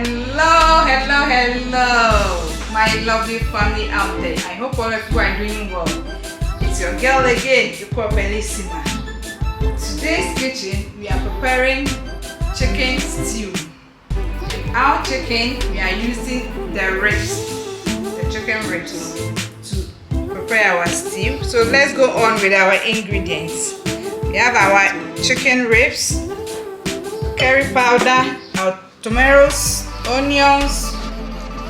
Hello, my lovely family out there. I hope all of you are doing well. It's your girl again, Bellissima. Today's kitchen, we are preparing chicken stew. Our chicken, we are using the chicken ribs to prepare our stew. So let's go on with our ingredients. We have our chicken ribs, curry powder, our tomatoes, onions,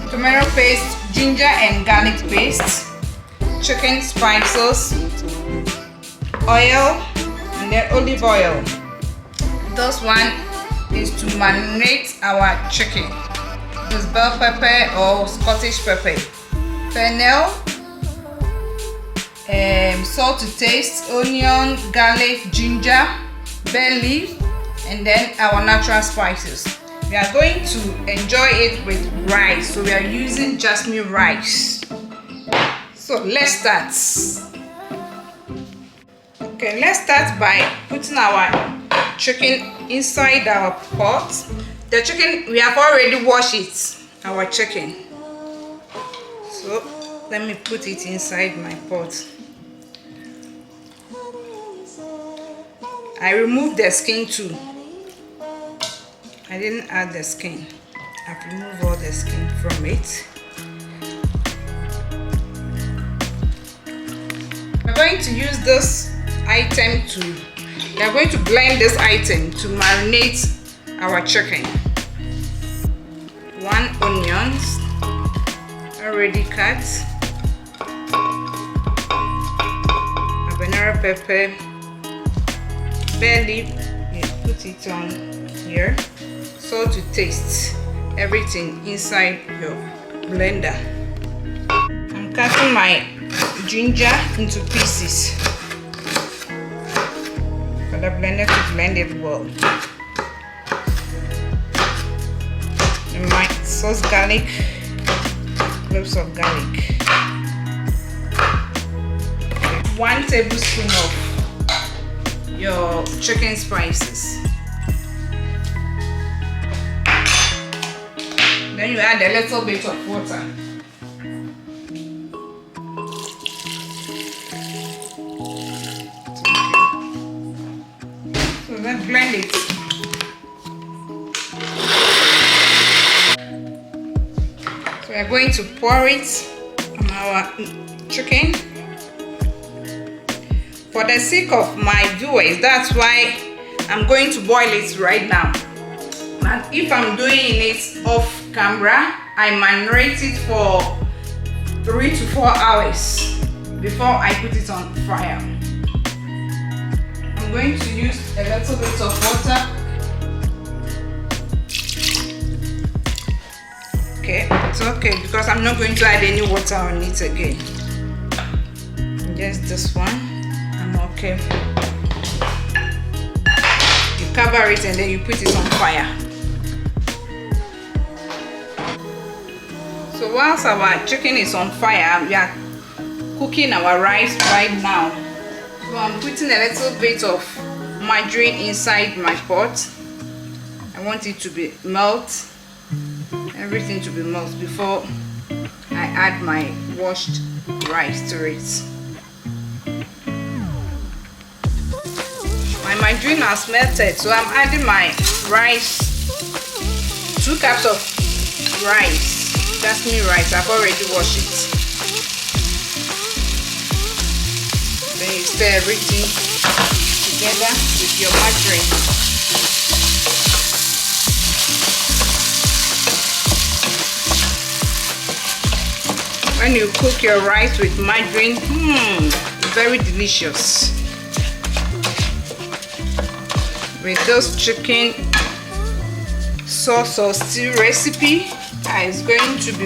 tomato paste, ginger and garlic paste, chicken spices, oil, and then olive oil. This one is to marinate our chicken. This bell pepper or Scottish pepper, fennel, salt to taste, onion, garlic, ginger, bay leaf, and then our natural spices. We are going to enjoy it with rice, so we are using jasmine rice. So let's start. Okay, let's start by putting our chicken inside our pot. The chicken, we have already washed it, our chicken. So let me put it inside my pot. I removed the skin too. I didn't add the skin. I've removed all the skin from it. We're going to use this item we are going to blend this item to marinate our chicken. 1 onion, already cut. Habanero pepper, bay leaf, put it on here. Salt to taste, everything inside your blender. I'm cutting my ginger into pieces for the blender to blend it well. And my sauce garlic, cloves of garlic. 1 tablespoon of your chicken spices. Then you add a little bit of water. So then blend it. So we are going to pour it on our chicken. For the sake of my viewers, that's why I'm going to boil it right now. And if I'm doing it off camera, I marinate it for 3 to 4 hours before I put it on fire. I'm going to use a little bit of water. Okay, it's okay because I'm not going to add any water on it again. Just this one, I'm okay. You cover it and then you put it on fire. So whilst our chicken is on fire, we are cooking our rice right now. So I'm putting a little bit of margarine inside my pot. I want it to be melt, everything to be melt before I add my washed rice to it. My margarine has melted, so I'm adding my rice, 2 cups of rice. Jasmine rice, I've already washed it. Then you stir everything together with your margarine. When you cook your rice with margarine, very delicious. With this chicken sauce or stew recipe, it's going to be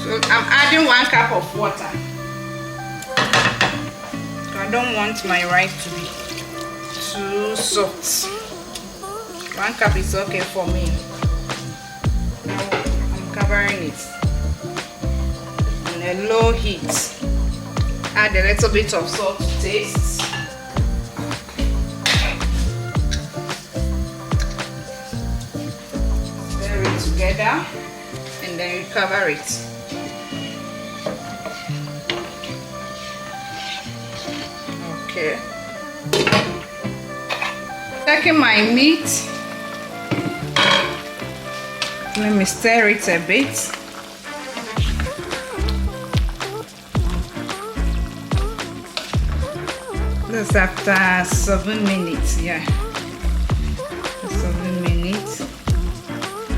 So I'm adding 1 cup of water. I don't want my rice to be too soft. 1 cup is okay for me. Now I'm covering it on a low heat. Add a little bit of salt to taste. together and then you cover it. Okay. Taking my meat, let me stir it a bit. This is after 7 minutes, yeah. 7 minutes.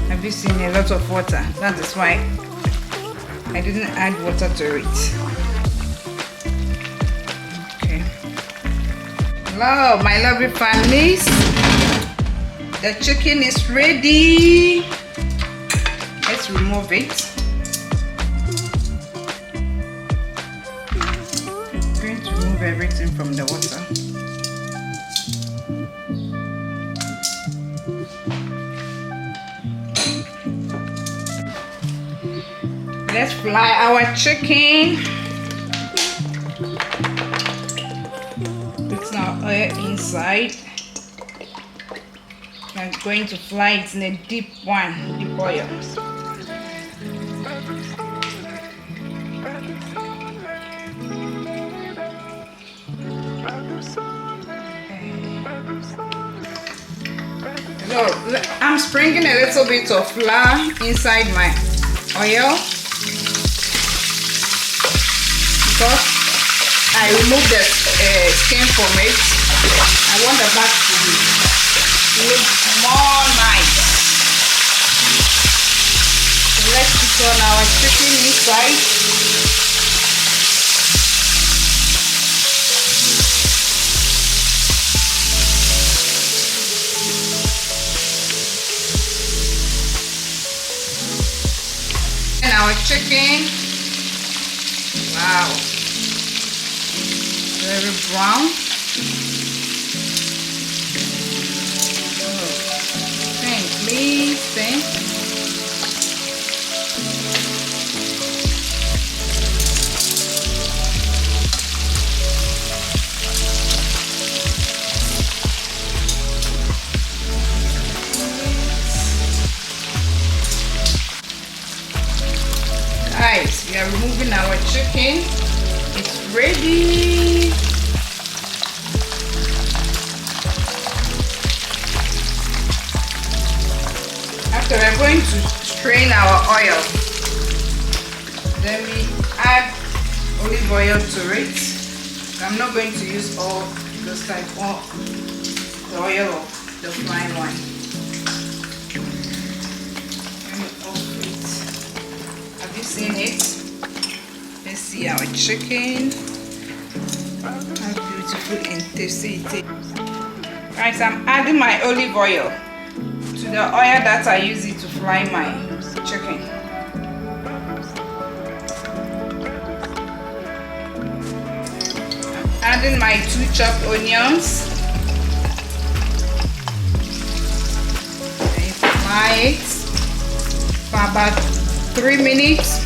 Have you seen a lot of water? That is why I didn't add water to it. Okay. Hello, my lovely families. The chicken is ready. Let's remove it. I'm going to remove everything from the water. Let's fry our chicken. Put our oil inside. I'm going to fry it in a deep oil. So I'm sprinkling a little bit of flour inside my oil because I removed the skin from it. I want the back to look more nice. So let's put on our chicken inside. And our chicken, wow, very brown. Please think. Guys, we are removing our chicken. It's ready. After we're going to strain our oil, then we add olive oil to it. I'm not going to use all this type of the oil of the fine one. Have you seen it? Let's see our chicken. How beautiful and tasty it is. Guys, I'm adding my olive oil to the oil that I use it to fry my chicken. I'm adding my 2 chopped onions. And fry it for about 3 minutes.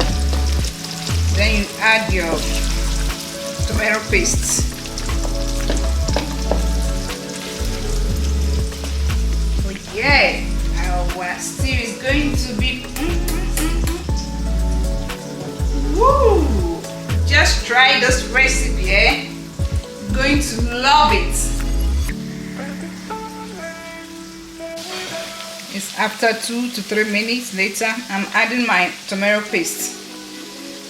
Then you add your tomato paste. Oh yeah! Our stew is going to be woo! Just try this recipe, eh? You're going to love it. It's after 2 to 3 minutes later. I'm adding my tomato paste.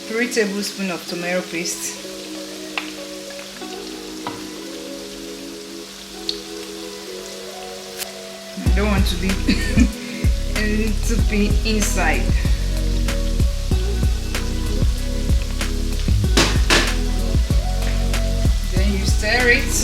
3 tablespoons of tomato paste. I don't want to be a little bit inside. Then you stir it.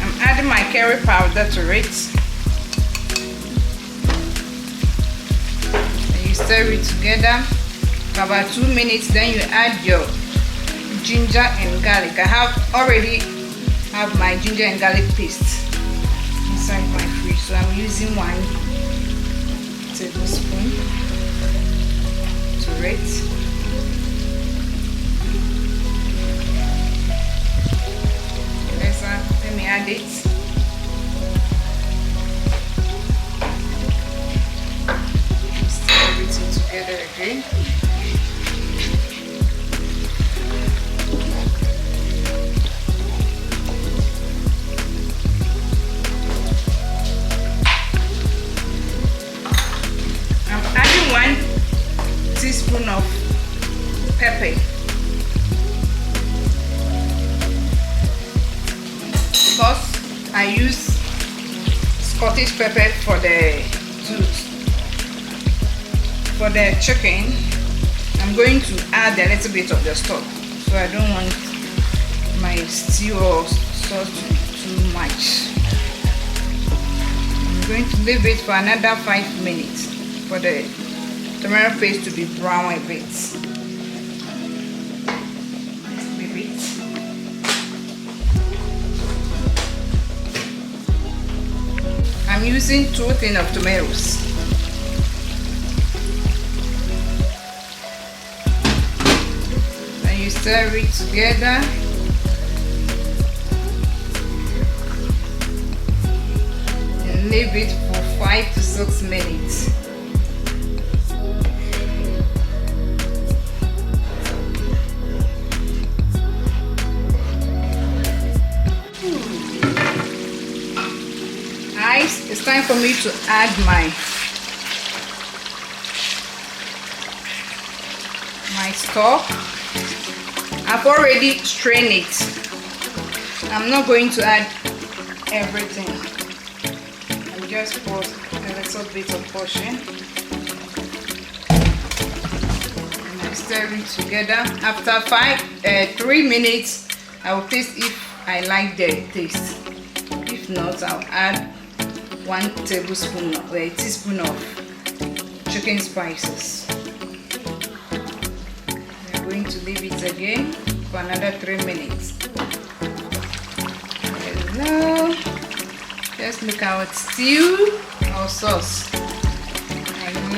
I'm adding my curry powder to it. Stir it together for about 2 minutes. Then you add your ginger and garlic. I already have my ginger and garlic paste inside my fridge, so I'm using 1 tablespoon to it. pepper. Because I use Scottish pepper for the chicken, I'm going to add a little bit of the stock, so I don't want my stew or sauce too much. I'm going to leave it for another 5 minutes for the tomato paste to be brown a bit. Let's leave it. I'm using 2 tins of tomatoes. And you stir it together. And leave it for 5 to 6 minutes. It's time for me to add my stock. I've already strained it. I'm not going to add everything. I'll just put a little bit of portion and I stir it together. After 3 minutes, I will taste if I like the taste. If not, I'll add 1 tablespoon or a teaspoon of chicken spices. We're going to leave it again for another 3 minutes. Hello. Just look at our stew or sauce. I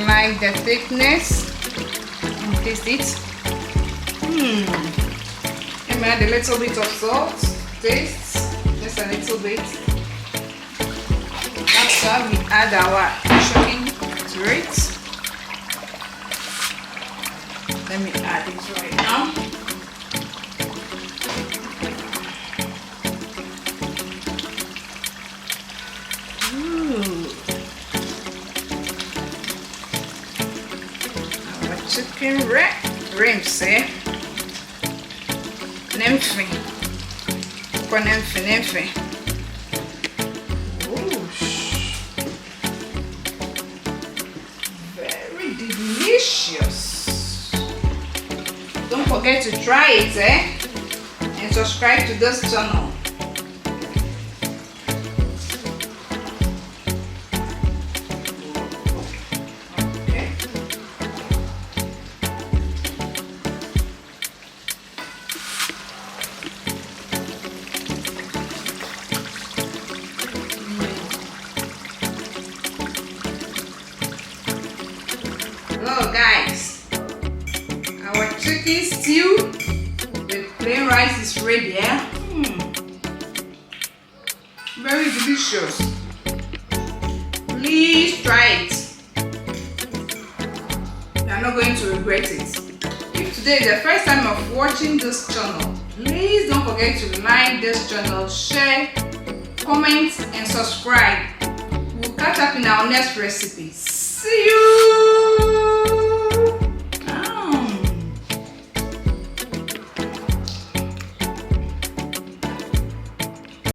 like the thickness. And taste it. And add a little bit of salt. Taste just a little bit. After we add our chicken to it. Let me add it right now. Our chicken rings, eh? Nymphy. Delicious. Don't forget to try it, and subscribe to this channel. Okay. Hello guys, our chicken stew with plain rice is ready. Very delicious. Please try it. You are not going to regret it. If today is the first time of watching this channel, please don't forget to like this channel, share, comment and subscribe. We'll catch up in our next recipe. See you.